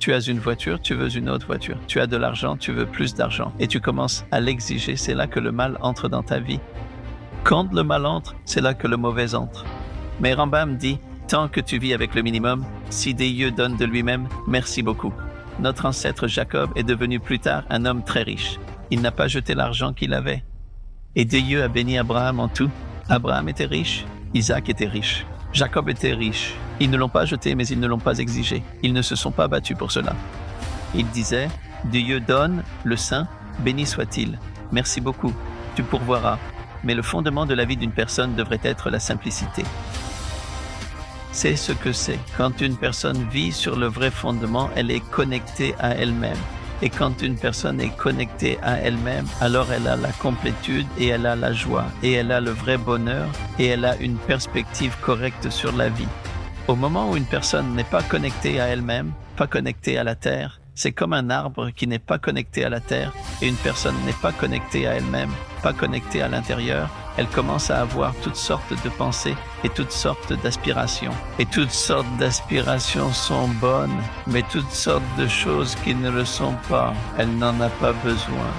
Tu as une voiture, tu veux une autre voiture. Tu as de l'argent, tu veux plus d'argent. Et tu commences à l'exiger, c'est là que le mal entre dans ta vie. Quand le mal entre, c'est là que le mauvais entre. Mais Rambam dit, tant que tu vis avec le minimum, si Dieu donne de lui-même, merci beaucoup. Notre ancêtre Jacob est devenu plus tard un homme très riche. Il n'a pas jeté l'argent qu'il avait. Et Dieu a béni Abraham en tout. Abraham était riche, Isaac était riche, Jacob était riche. Ils ne l'ont pas jeté, mais ils ne l'ont pas exigé. Ils ne se sont pas battus pour cela. Il disait, Dieu donne, le saint, béni soit-il. Merci beaucoup, tu pourvoiras. Mais le fondement de la vie d'une personne devrait être la simplicité. C'est ce que c'est. Quand une personne vit sur le vrai fondement, elle est connectée à elle-même. Et quand une personne est connectée à elle-même, alors elle a la complétude et elle a la joie et elle a le vrai bonheur et elle a une perspective correcte sur la vie. Au moment où une personne n'est pas connectée à elle-même, pas connectée à la terre, c'est comme un arbre qui n'est pas connecté à la terre et une personne n'est pas connectée à elle-même, pas connectée à l'intérieur, elle commence à avoir toutes sortes de pensées et toutes sortes d'aspirations. Et toutes sortes d'aspirations sont bonnes, mais toutes sortes de choses qui ne le sont pas, elle n'en a pas besoin.